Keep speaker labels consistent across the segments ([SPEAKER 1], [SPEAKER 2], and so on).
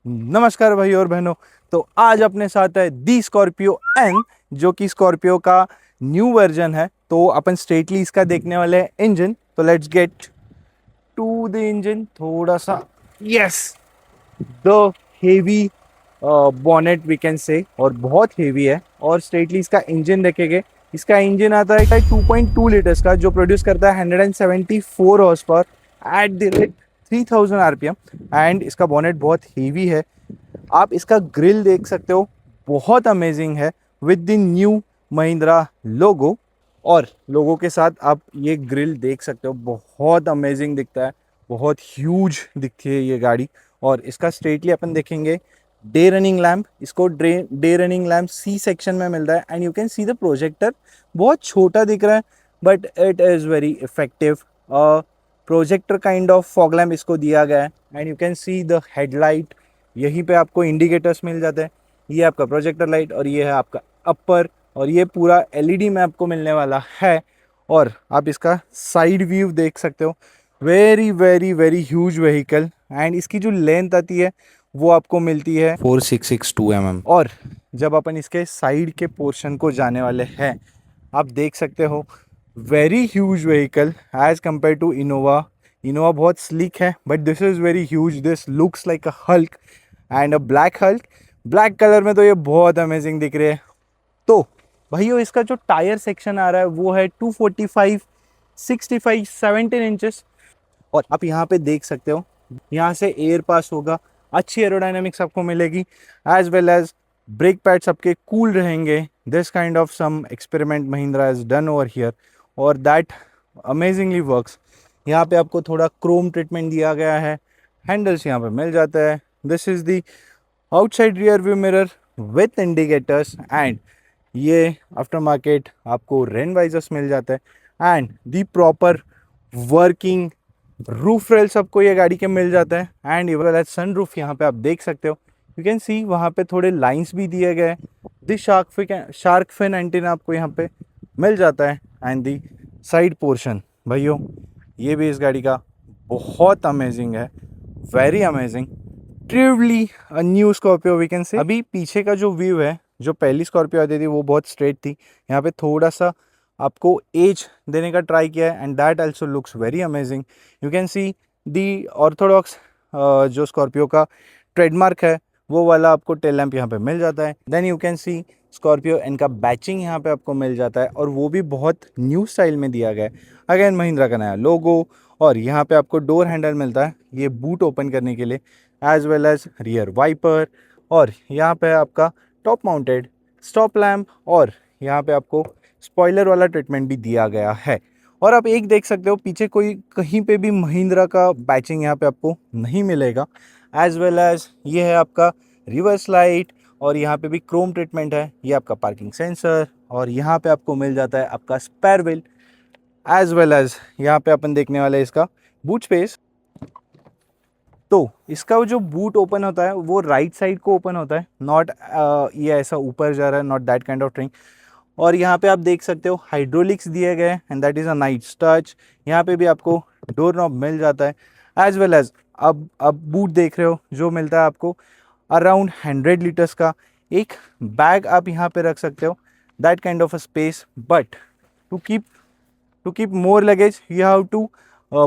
[SPEAKER 1] नमस्कार भाई और बहनों। तो आज अपने साथ है दी स्कॉर्पियो एन, जो कि स्कॉर्पियो का न्यू वर्जन है। तो अपन स्ट्रेटली इसका देखने वाले हैं इंजन। तो let's get to the engine थोड़ा सा। Yes, the heavy bonnet we can say, और बहुत हेवी है। और स्ट्रेटली इसका इंजन देखेंगे। इसका इंजन आता है 2.2 लीटर्स का, जो प्रोड्यूस करता है 174 horse power at the rate 3000 RPM. And इसका बॉनेट बहुत हेवी है। आप इसका ग्रिल देख सकते हो, बहुत अमेजिंग है विद द न्यू महिंद्रा लोगो। और लोगों के साथ आप ये ग्रिल देख सकते हो, बहुत अमेजिंग दिखता है, बहुत ह्यूज दिखती है ये गाड़ी। और इसका स्ट्रेटली अपन देखेंगे डे रनिंग लैम्प। इसको day running lamp C section में मिलता है। And you can see the projector, बहुत छोटा दिख रहा है but it is very effective. Projector kind of fog lamp इसको दिया गया है। And you can see the headlight, यहीं पे आपको इंडिकेटर्स मिल जाते हैं। ये आपका प्रोजेक्टर लाइट और ये है आपका अपर, और ये पूरा एलईडी में आपको मिलने वाला है। और आप इसका साइड व्यू देख सकते हो, very very very huge vehicle. And इसकी जो लेंथ आती है वो आपको मिलती है 4662 mm। और जब अपन इसके साइड के पोर्शन को जाने वाले हैं, आप देख सकते हो very huge vehicle as compare to Innova. Innova बहुत स्लिक है but this is very huge. This looks like a hulk and a black hulk. Black colour में तो ये बहुत अमेजिंग दिख रही है। तो भाइयों, इसका जो टायर सेक्शन आ रहा है वो है 245, 65, 17 इंचेस। और आप यहाँ पे देख सकते हो, यहाँ से एयर पास होगा, अच्छी एरोडायनेमिक्स आपको मिलेगी, as well as brake pads आपके कूल रहेंगे। This kind of some experiment Mahindra has done over here, और दैट अमेजिंगली वर्क्स। यहाँ पे आपको थोड़ा क्रोम ट्रीटमेंट दिया गया है, हैंडल्स यहाँ पे मिल जाता है। This is the outside rear view mirror with indicators. And ये आफ्टर मार्केट आपको रेन वाइजर्स मिल जाता है। And the proper working roof rails आपको ये गाड़ी के मिल जाता है। एंड इवन सन रूफ यहाँ पे आप देख सकते हो, यू कैन सी वहाँ पे थोड़े लाइंस भी दिए गए हैं। दी शार्क फिन एंटीना आपको यहाँ पे मिल जाता है। एंड दी साइड पोर्शन भाइयों, ये भी इस गाड़ी का बहुत अमेजिंग है, very amazing, truly a new Scorpio we can say. अभी पीछे का जो व्यू है, जो पहली स्कॉर्पियो आती थी वो बहुत स्ट्रेट थी, यहाँ पे थोड़ा सा आपको एज देने का ट्राई किया है। And that also looks very amazing. You can C the Orthodox जो स्कॉर्पियो का ट्रेडमार्क है वो वाला आपको टेल लैम्प यहाँ पे मिल जाता है। Then you can see Scorpio इनका बैचिंग यहाँ पे आपको मिल जाता है, और वो भी बहुत न्यू स्टाइल में दिया गया है। अगेन महिंद्रा का नया लोगो, और यहाँ पे आपको डोर हैंडल मिलता है ये बूट ओपन करने के लिए, as well as rear wiper. और यहाँ पे आपका टॉप माउंटेड स्टॉप लैम्प, और यहाँ पे आपको स्पॉइलर वाला ट्रीटमेंट भी दिया गया है। और आप एक देख सकते हो पीछे कोई कहीं पे भी महिंद्रा का बैचिंग यहाँ पे आपको नहीं मिलेगा। एज वेल एज ये है आपका रिवर्स लाइट, और यहाँ पे भी क्रोम ट्रीटमेंट है। ये आपका पार्किंग सेंसर, और यहाँ पे आपको मिल जाता है आपका spare wheel. As well as यहाँ पे अपन देखने वाले हैं इसका बूट स्पेस। तो इसका जो बूट ओपन होता है वो राइट साइड को ओपन होता है, नॉट ये ऐसा ऊपर जा रहा है, not that kind of thing. और यहाँ पे आप देख सकते हो हाइड्रोलिक्स दिए गए हैं, and that is a nice touch. यहाँ पे भी आपको डोर नॉब मिल जाता है। एज वेल एज अब बूट देख रहे हो जो मिलता है आपको अराउंड 100 लीटर्स का एक बैग आप यहाँ पे रख सकते हो, that kind of a space. But to keep to keep more luggage you have to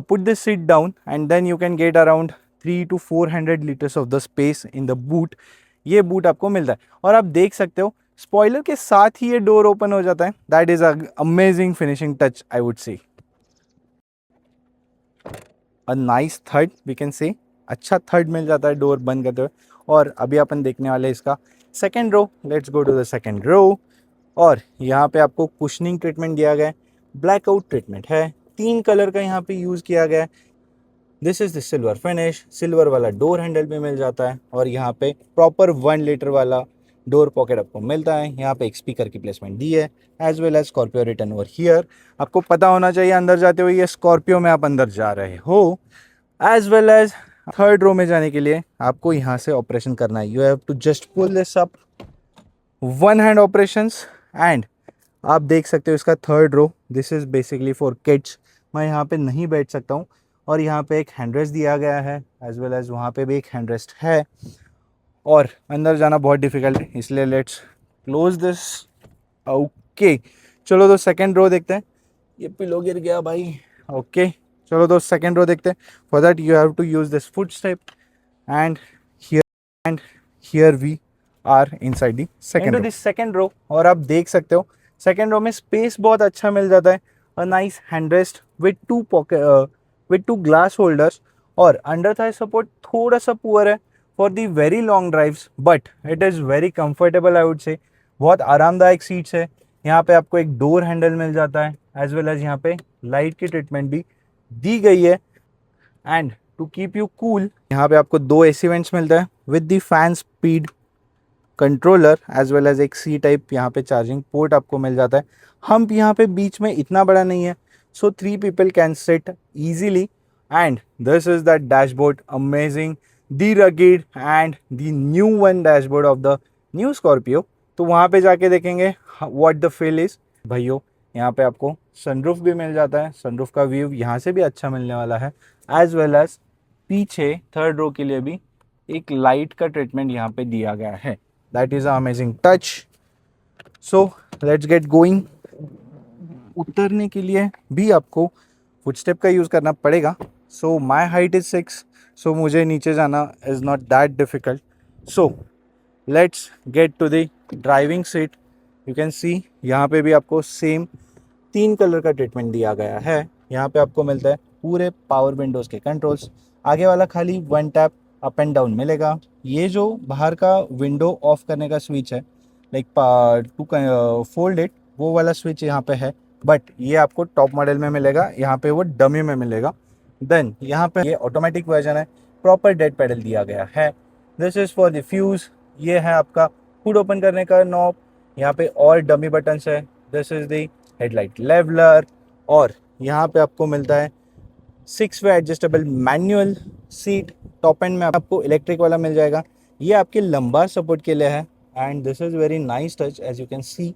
[SPEAKER 1] put the seat down, and then you can get around 3 to 400 liters of the space in the boot। ये boot आपको मिलता है, और आप देख सकते हो spoiler के साथ ही ये डोर ओपन हो जाता है। That is amazing finishing touch I would say, a nice third we can say. अच्छा थर्ड मिल जाता है डोर बंद करते हुए। और अभी अपन देखने वाले इसका second row. Let's go to the second row. और यहाँ पे आपको कुशनिंग ट्रीटमेंट दिया गया है, ब्लैकआउट ट्रीटमेंट है, 3 कलर का यहाँ पे यूज़ किया गया है। This is the silver finish, silver वाला डोर हैंडल भी मिल जाता है, और यहाँ पे प्रॉपर 1 लीटर वाला डोर पॉकेट आपको मिलता है। यहाँ पे एक स्पीकर की प्लेसमेंट दी है, as well as Scorpio return over here. आपको पता होना चाहिए अंदर जाते हुए ये स्कॉर्पियो में आप अंदर जा रहे हो। As well as third row में जाने के लिए आपको यहाँ से ऑपरेशन करना है। You have to just pull this up, one hand operations. And आप देख सकते हो इसका third row, this is basically for kids. मैं यहाँ पे नहीं बैठ सकता हूँ, और यहाँ पे एक हैंड रेस्ट दिया गया है, एज वेल एज वहाँ पे भी एक हैंड रेस्ट है। और अंदर जाना बहुत डिफिकल्ट है, इसलिए लेट्स क्लोज दिस। ओके, चलो तो सेकेंड रो देखते हैं। ये पिलो गिर गया भाई। ओके, चलो तो सेकेंड रो देखते हैं। For that you have to use this foot step and and here we are inside the second row, this second row. और आप देख सकते हो सेकेंड रो में स्पेस बहुत अच्छा मिल जाता है। A nice handrest with two pocket with two glass holders. और अंडर थाई सपोर्ट थोड़ा सा पुअर है for the very long drives, but it is very comfortable I would से। बहुत आरामदायक सीट्स है। यहाँ पे आपको एक डोर हैंडल मिल जाता है, एज वेल एज यहाँ पे लाइट की ट्रीटमेंट भी दी गई है। And to keep you cool यहाँ पे आपको दो एसी वेंट्स मिलते हैं with the fan speed controller, as well as एक सी टाइप यहाँ पे चार्जिंग पोर्ट आपको मिल जाता है। हम्प यहाँ पे बीच में इतना बड़ा नहीं है, सो 3 people can sit easily. And this is that dashboard, amazing, the rugged and the new one dashboard of the new Scorpio. तो वहाँ पे जाके देखेंगे what the feel is। भाइयों यहाँ पे आपको सनरूफ भी मिल जाता है, सनरूफ का व्यू यहाँ से भी अच्छा मिलने वाला है, एज वेल एज पीछे थर्ड रो के लिए भी एक लाइट का ट्रीटमेंट यहाँ पे दिया गया है। That is amazing touch. So let's get going. उतरने के लिए भी आपको फुटस्टेप का यूज़ करना पड़ेगा। सो माई हाइट इज़ 6, सो मुझे नीचे जाना is not that difficult. So let's get to the driving seat. You can see यहाँ पे भी आपको सेम 3 कलर का ट्रीटमेंट दिया गया है। यहाँ पे आपको मिलता है पूरे पावर विंडोज़ के कंट्रोल्स। आगे वाला खाली 1 टैप अप एंड डाउन मिलेगा। ये जो बाहर का विंडो ऑफ करने का स्विच है, लाइक टू फोल्ड इट, वो वाला स्विच यहाँ पे है, बट ये आपको टॉप मॉडल में मिलेगा, यहाँ पे वो डमी में मिलेगा। देन यहाँ पे ये ऑटोमेटिक वर्जन है, प्रॉपर डेड पेडल दिया गया है। This is for the fuse. ये है आपका हुड ओपन करने का नॉब, यहाँ पे और डमी बटन्स है। This is the headlight leveller. और यहाँ पे आपको मिलता है 6 वे adjustable manual seat. Top and में आपको इलेक्ट्रिक वाला मिल जाएगा, ये आपके लंबा सपोर्ट के लिए है। And this is very nice touch as you can see.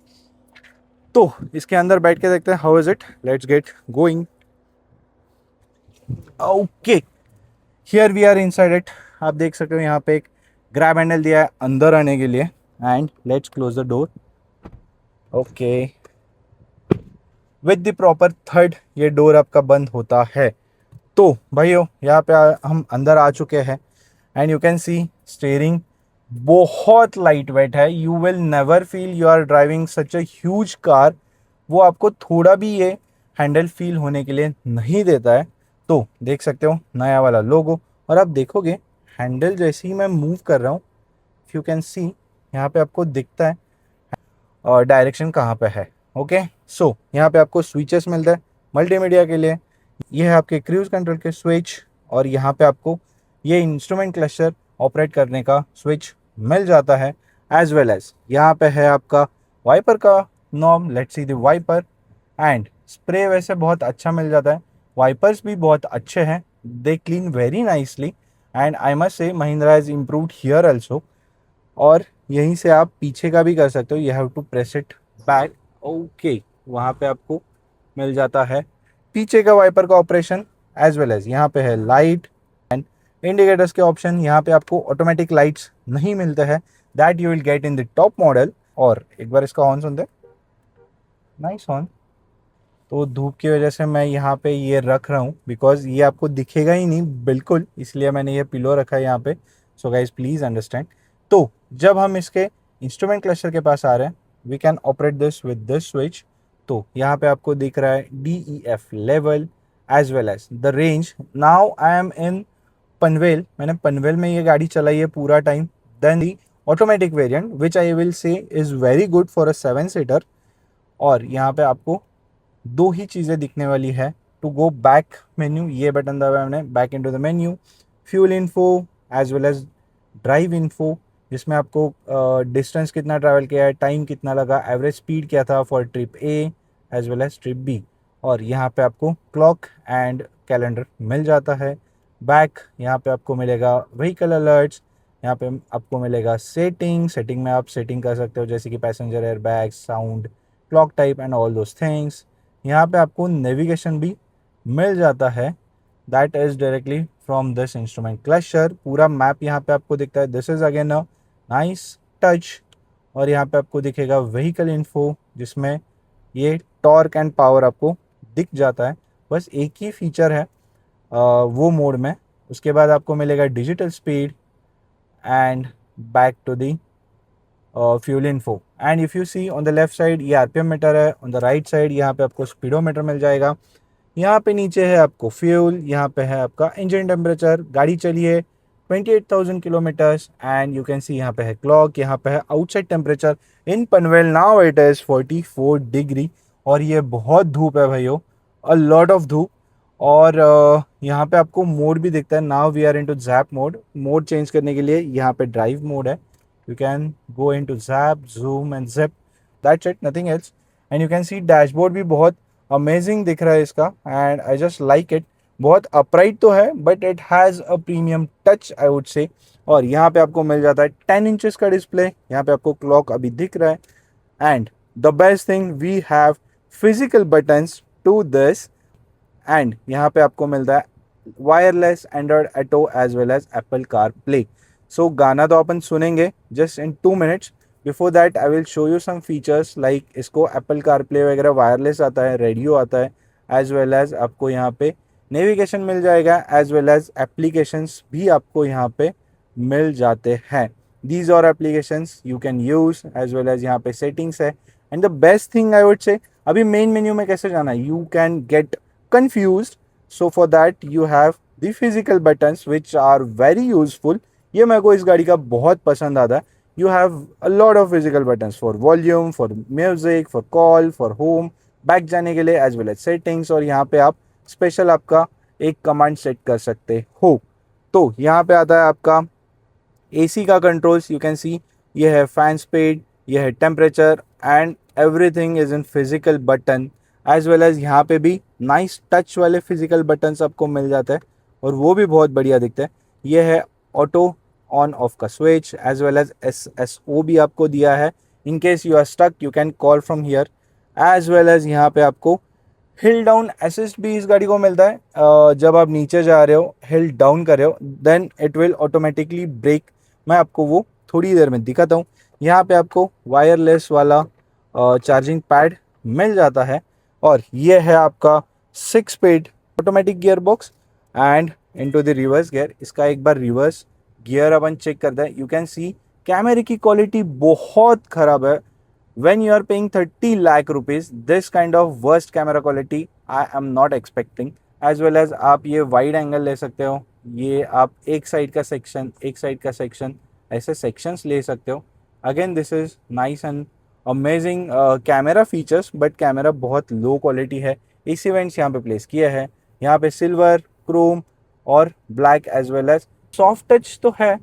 [SPEAKER 1] तो इसके अंदर बैठ के देखते हैं how is it. Let's get going. Okay, here we are inside it. आप देख सकते हो यहाँ पे एक ग्रैब हैंडल दिया है अंदर आने के लिए। And let's close the door. Okay, with the proper third ये डोर आपका बंद होता है। तो भाइयों यहाँ पे हम अंदर आ चुके हैं। And you can see steering बहुत लाइट वेट है। You will never feel you are driving such a huge car. वो आपको थोड़ा भी ये हैंडल फील होने के लिए नहीं देता है। तो देख सकते हो नया वाला लोगो। और आप देखोगे हैंडल जैसे ही मैं मूव कर रहा हूँ, यू कैन सी यहाँ पे आपको दिखता है और डायरेक्शन कहाँ पे है। ओके, सो यहाँ पे आपको स्विचेस मिलता है मल्टीमीडिया के लिए। ये है आपके क्रूज कंट्रोल के स्विच। और यहाँ पे आपको ये इंस्ट्रूमेंट क्लस्टर ऑपरेट करने का स्विच मिल जाता है, एज वेल एज यहाँ पे है आपका वाइपर का knob. Let's see the wiper. And spray वैसे बहुत अच्छा मिल जाता है, वाइपर्स भी बहुत अच्छे हैं, they clean very nicely. And I must से Mahindra is improved here also. और यहीं से आप पीछे का भी कर सकते हो, you have to press it back. Okay, वहाँ पे आपको मिल जाता है पीछे का वाइपर का ऑपरेशन, एज वेल एज यहाँ पे है लाइट एंड इंडिकेटर्स के ऑप्शन। यहाँ पे आपको ऑटोमेटिक लाइट्स नहीं मिलते हैं, that you will get in the top model. और एक बार इसका हॉर्न सुनते, नाइस हॉर्न। तो धूप की वजह से मैं यहाँ पे ये रख रहा हूँ, बिकॉज ये आपको दिखेगा ही नहीं बिल्कुल, इसलिए मैंने ये पिलो रखा है यहाँ पे। So guys please understand. तो जब हम इसके इंस्ट्रूमेंट क्लस्टर के पास आ रहे हैं, we can operate this with this switch. तो यहाँ पे आपको दिख रहा है DEF level as well as the range. Now I am in Panvel, मैंने पनवेल में ये गाड़ी चलाई है पूरा time. Then the automatic variant which I will say is very good for a 7 seater. और यहाँ पे आपको दो ही चीज़ें दिखने वाली है। टू गो बैक मेन्यू, ये बटन दबाया मैंने, back into the menu, fuel info as well as drive info, जिसमें आपको डिस्टेंस कितना ट्रैवल किया है, टाइम कितना लगा, एवरेज स्पीड क्या था for trip A as well as trip B. और यहाँ पे आपको क्लॉक एंड कैलेंडर मिल जाता है। बैक यहाँ पे आपको मिलेगा व्हीकल अलर्ट्स, यहाँ पे आपको मिलेगा सेटिंग में आप सेटिंग कर सकते हो, जैसे कि passenger air bag, sound, clock type and all those things. यहाँ पे आपको नेविगेशन भी मिल जाता है। That is directly from this instrument cluster. पूरा मैप यहाँ पे आपको दिखता है। This is again a nice touch. और यहाँ पे आपको दिखेगा व्हीकल इन्फो, जिसमें ये टॉर्क एंड पावर आपको दिख जाता है। बस एक ही फीचर है वो मोड में। उसके बाद आपको मिलेगा digital speed and back to the fuel info. And if you see on the left side ये आरपीएम मीटर है, ऑन द राइट साइड यहाँ पे आपको स्पीडोमीटर मिल जाएगा। यहाँ पे नीचे है आपको फ्यूल, यहाँ पे है आपका इंजन टेम्परेचर, गाड़ी चली है 28,000 kilometres. And you can see यहाँ पे है क्लॉक, यहाँ पे है outside temperature. In Panvel now it is 44 degree. और ये बहुत धूप है भाइयों, अ लॉट ऑफ धूप। और यहाँ पे आपको मोड भी दिखता है। Now we are into zap mode. Mode change करने के लिए यहाँ पे ड्राइव मोड है। You can go into zap, zoom and zip, that's it, nothing else. And you can see dashboard भी बहुत अमेजिंग दिख रहा है इसका, and I just like it. बहुत अपराइट तो है but it has a premium touch I would say. और यहाँ पे आपको मिल जाता है 10 इंचेस का डिस्प्ले। यहाँ पे आपको क्लॉक अभी दिख रहा है। And the best thing, we have physical buttons to this. And यहाँ पे आपको मिलता है wireless Android auto as well as Apple CarPlay. So गाना तो अपन सुनेंगे just in 2 minutes. Before that I will show you some features like इसको एप्पल कार प्ले वगैरह वायरलेस आता है, रेडियो आता है, एज वेल एज आपको यहाँ पे नेविगेशन मिल जाएगा, एज वेल एज एप्लीकेशंस भी आपको यहाँ पे मिल जाते हैं। दीज और applications you can use, as well as यहाँ पे सेटिंग्स है। And the best thing I would say, अभी मेन मेन्यू में कैसे जाना है, you can get confused. So for that you have the physical buttons which are very useful. ये मेरे को इस गाड़ी का बहुत पसंद आता है। You have a lot of physical buttons for volume, for music, for call, for home, back जाने के लिए as well as settings। और यहाँ पे आप स्पेशल आपका एक कमांड सेट कर सकते हो। तो यहाँ पे आता है आपका एसी का कंट्रोल्स। यू कैन सी ये है फैन स्पीड, ये है temperature, and everything is in physical button. As well as यहाँ पे भी नाइस टच वाले फिजिकल बटन्स आपको मिल जाते हैं, और वो भी बहुत बढ़िया दिखते हैं। ये है ऑटो ऑन ऑफ का switch, as well as SSO भी आपको दिया है। In case you are stuck you can call from here. As well as यहाँ पे आपको हिल डाउन असिस्ट भी इस गाड़ी को मिलता है। जब आप नीचे जा रहे हो, हिल डाउन कर रहे हो, then it will automatically brake. मैं आपको वो थोड़ी देर में दिखाता हूँ। यहाँ पे आपको वायरलेस वाला चार्जिंग पैड मिल जाता है। और ये है आपका 6 speed automatic gear box and into the reverse gear. इसका एक बार रिवर्स गियर अपन चेक करते हैं। यू कैन सी कैमरे की क्वालिटी बहुत ख़राब है। when you are paying 30 lakh rupees, this kind of worst camera quality I am not expecting। as well as आप ये वाइड एंगल ले सकते हो, ये आप एक साइड का सेक्शन, एक साइड का सेक्शन, ऐसे सेक्शंस ले सकते हो। Again this is nice and amazing camera features, but camera बहुत लो क्वालिटी है। इस इवेंट्स यहाँ पे प्लेस किया है। यहाँ पे सिल्वर, क्रोम और black as well as soft touch तो है,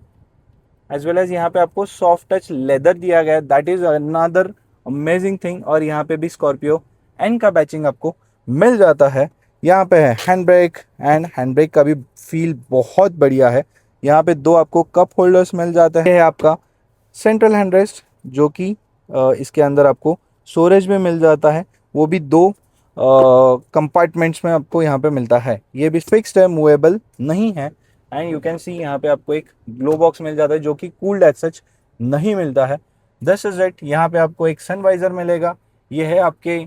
[SPEAKER 1] एज वेल एज यहाँ पे आपको सॉफ्ट टच लेदर दिया गया है, that is another amazing thing. और यहाँ पे भी स्कॉर्पियो एन का बैचिंग आपको मिल जाता है। यहाँ पे है hand brake, and hand brake का भी फील बहुत बढ़िया है। यहाँ पे 2 आपको कप होल्डर्स मिल जाते हैं। आपका सेंट्रल हैंड रेस्ट, जो कि इसके अंदर आपको स्टोरेज में मिल जाता है, वो भी 2 कंपार्टमेंट्स में आपको यहाँ पे मिलता है। ये भी फिक्स्ड है, मूवेबल नहीं है। एंड यू कैन सी यहाँ पे आपको एक ग्लो बॉक्स मिल जाता है, जो कि कूल्ड एज सच नहीं मिलता है। This is it. यहाँ पे आपको एक सनवाइजर मिलेगा। ये है आपके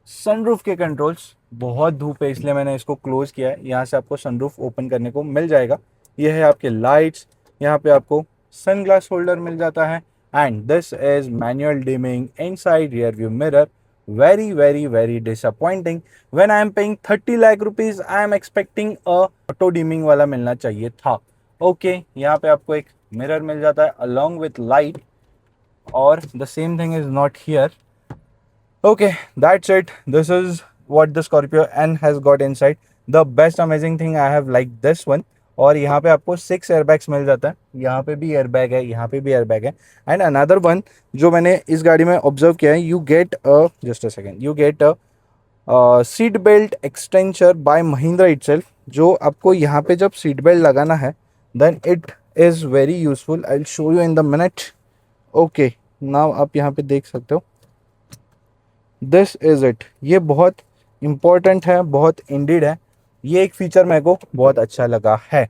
[SPEAKER 1] सनरूफ के कंट्रोल्स। बहुत धूप है इसलिए मैंने इसको क्लोज किया है। यहाँ से आपको सनरूफ ओपन करने को मिल जाएगा। ये है आपके लाइट्स। यहाँ पे आपको सनग्लास होल्डर मिल जाता है। And this is manual dimming inside rear view mirror. very very very disappointing। when I am paying 30 lakh rupees I am expecting a auto dimming वाला मिलना चाहिए था। ओके यहाँ पे आपको एक मिरर मिल जाता है along with light, और the same thing is not here। okay that's it, this is what the Scorpio N has got inside। the best amazing thing I have liked this one। और यहाँ पे आपको 6 airbags मिल जाता है। यहाँ पे भी एयरबैग है, यहाँ पे भी एयरबैग है। एंड अनदर वन जो मैंने इस गाड़ी में ऑब्जर्व किया है, you get just a second, you get a seat belt extender by Mahindra itself. जो आपको यहाँ पे जब सीट बेल्ट लगाना है, then it is very useful. I will show you in the minute. Okay now आप यहाँ पे देख सकते हो, दिस इज़ इट। ये बहुत इम्पॉर्टेंट है, बहुत इंडिड है। ये एक फीचर मेरे को बहुत अच्छा लगा है।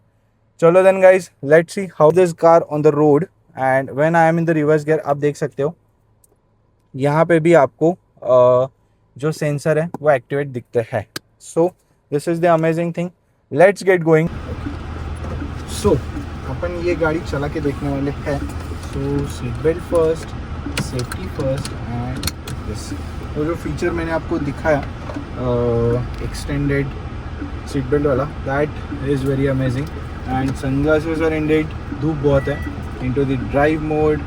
[SPEAKER 1] चलो then guys, let's see how this car on the road and when I am in the reverse gear. आप देख सकते हो यहाँ पे भी आपको जो सेंसर है वो एक्टिवेट दिखते हैं। So this is the amazing thing. Let's get going. So अपन ये गाड़ी चला के देखने वाले हैं। So seat belt first, safety first and this. वो जो फीचर मैंने आपको दिखाया एक्सटेंडेड सीट बेल्ट वाला, that is very amazing. And sunglasses are indeed, धूप बहुत है। Into the drive mode,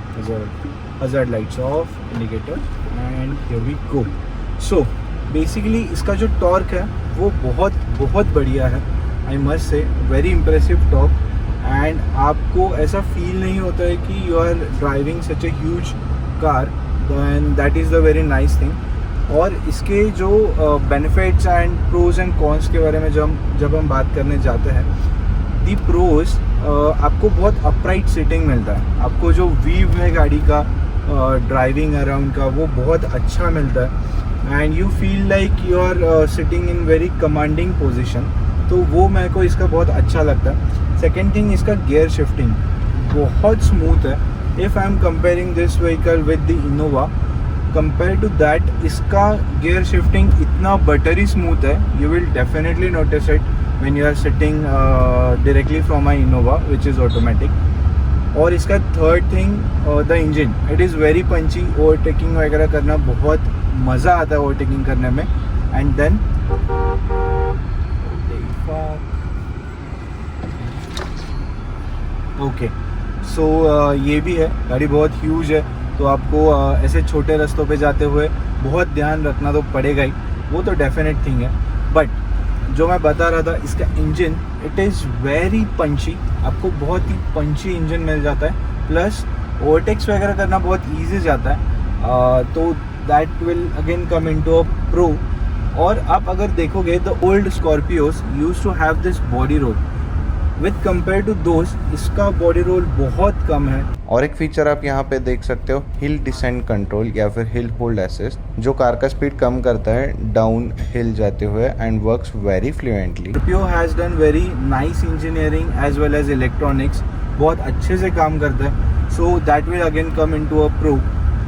[SPEAKER 1] hazard lights off, indicator and here we go. So basically इसका जो टॉर्क है वो बहुत बहुत बढ़िया है। I must say very impressive torque. And आपको ऐसा फील नहीं होता है कि you are driving such a huge car, and that is the very nice thing. और इसके जो benefits and pros and cons के बारे में जब हम बात करने जाते हैं, दी प्रोज, आपको बहुत अपराइट सीटिंग मिलता है। आपको जो व्यू है गाड़ी का ड्राइविंग अराउंड का वो बहुत अच्छा मिलता है and you feel like you are sitting in very commanding position. तो वो मेरे को इसका बहुत अच्छा लगता है। सेकेंड थिंग, इसका गियर शिफ्टिंग बहुत स्मूथ है। If I am comparing this vehicle with the Innova, compare to that, इसका गियर शिफ्टिंग इतना बटरी स्मूथ है, you will definitely notice it when you are sitting directly from my Innova which is automatic. और इसका third thing, the engine, it is very punchy. Overtaking वगैरह करना बहुत मज़ा आता है ओवरटेकिंग करने में। एंड देन ओके, सो ये भी है, गाड़ी बहुत ह्यूज है तो आपको ऐसे छोटे रास्तों पे जाते हुए बहुत ध्यान रखना तो पड़ेगा ही, वो तो डेफिनेट थिंग है। बट जो मैं बता रहा था, इसका इंजन इट इज़ वेरी पंची। आपको बहुत ही पंची इंजन मिल जाता है, प्लस ओवरटेक्स वगैरह करना बहुत ईजी जाता है। तो that will again come into a pro. और आप अगर देखोगे, the old Scorpios used to have this body roll, with compare to those इसका बॉडी रोल बहुत कम है।
[SPEAKER 2] और एक फीचर आप यहाँ पे देख सकते हो, हिल डिसेंट कंट्रोल या फिर हिल होल्ड असिस्ट, जो कार का स्पीड कम करता है डाउन हिल जाते हुए and works very fluently.
[SPEAKER 1] Scorpio has done very nice engineering as well as electronics, बहुत अच्छे से काम करता है। So that will again come into a pro.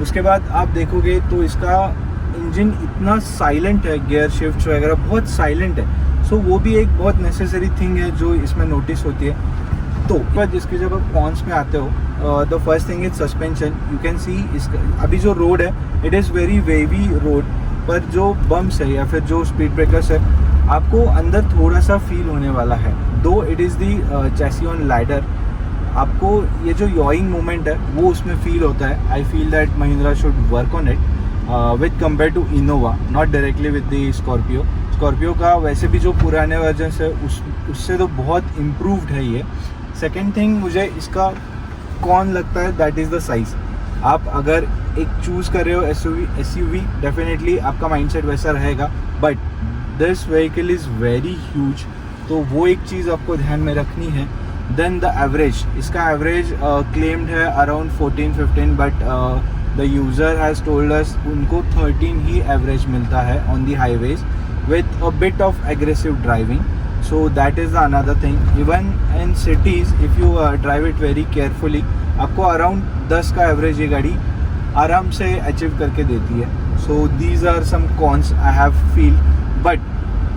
[SPEAKER 1] उसके बाद आप देखोगे तो इसका इंजन इतना साइलेंट है, गियर शिफ्ट्स वगैरह बहुत साइलेंट है। सो वो भी एक बहुत नेसेसरी थिंग है जो इसमें नोटिस होती है। तो पर इसके जब आप कॉन्स में आते हो, the first thing is suspension. You can सी इसका अभी जो रोड है, it is very wavy road, पर जो बम्प्स है या फिर जो स्पीड ब्रेकर्स है, आपको अंदर थोड़ा सा फील होने वाला है। दो it is the chassis on ladder, आपको ये जो यॉइंग मोमेंट है वो उसमें फील होता है। I feel that Mahindra should work on it with compare to Innova, not directly with the Scorpio. Scorpio का वैसे भी जो पुराने वर्जन है उससे तो बहुत इम्प्रूव्ड है ये। सेकेंड थिंग मुझे इसका कौन लगता है, दैट इज़ द साइज़। आप अगर एक चूज़ कर रहे हो एसयूवी, डेफिनेटली आपका माइंडसेट वैसा रहेगा, but this vehicle is very huge, तो वो एक चीज़ आपको ध्यान में रखनी है। देन द एवरेज, इसका एवरेज क्लेम्ड है around 14-15, but the user has told us उनको 13 ही एवरेज मिलता है on the highways with a bit of aggressive driving. So that is the another thing. Even in cities, if you drive it very carefully, आपको around 10 का average ये गाड़ी आराम से achieve करके देती है। So these are some cons I have feel. But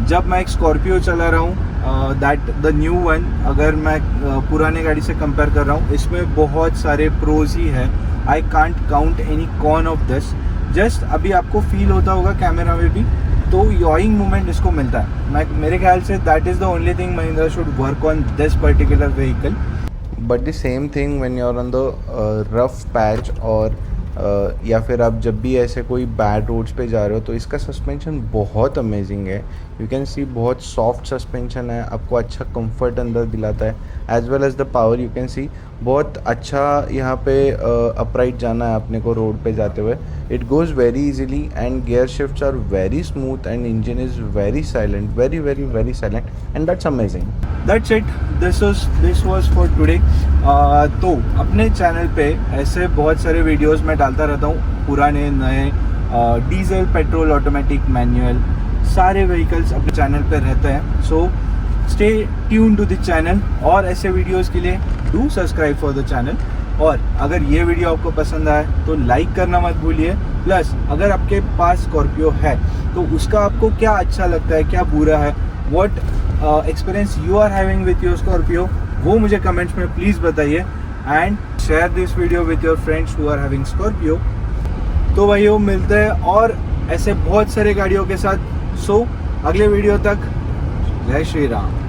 [SPEAKER 1] जब मैं एक स्कॉर्पियो चला रहा हूँ, दैट द न्यू वन, अगर मैं पुराने गाड़ी से कंपेयर कर रहा हूँ, इसमें बहुत सारे प्रोज ही है। I can't count any con of this. Just अभी आपको फील होता होगा कैमरा में भी, तो यॉइंग मूवमेंट इसको मिलता है। मेरे ख्याल से that is the only thing Mahindra should work on this particular vehicle.
[SPEAKER 2] But the same thing when you are on the rough patch और या फिर आप जब भी ऐसे कोई बैड रोड्स पे जा रहे हो, तो इसका सस्पेंशन बहुत अमेजिंग है। यू कैन सी बहुत सॉफ्ट सस्पेंशन है, आपको अच्छा कंफर्ट अंदर दिलाता है, as well as the power. You can see बहुत अच्छा यहाँ पे अपराइट जाना है अपने को रोड पे जाते हुए। It goes very easily and gear shifts are very smooth and engine is very silent, very very very silent, and that's amazing.
[SPEAKER 1] That's it, this was for today. तो अपने चैनल पे ऐसे बहुत सारे वीडियोस मैं डालता रहता हूँ, पुराने नए, डीजल, पेट्रोल, ऑटोमेटिक, मैनुअल, सारे व्हीकल्स अपने चैनल पे रहते हैं। So stay tune to the channel और ऐसे वीडियोस के लिए do subscribe for the channel. और अगर ये वीडियो आपको पसंद आए तो लाइक करना मत भूलिए। प्लस अगर आपके पास स्कॉर्पियो है तो उसका आपको क्या अच्छा लगता है, क्या बुरा है, what experience you are having with your Scorpio, वो मुझे कमेंट्स में प्लीज़ बताइए। And share this video with your friends who are having Scorpio. तो भाइयों मिलते हैं और ऐसे बहुत सारे गाड़ियों के साथ। सो अगले वीडियो तक जय श्री राम।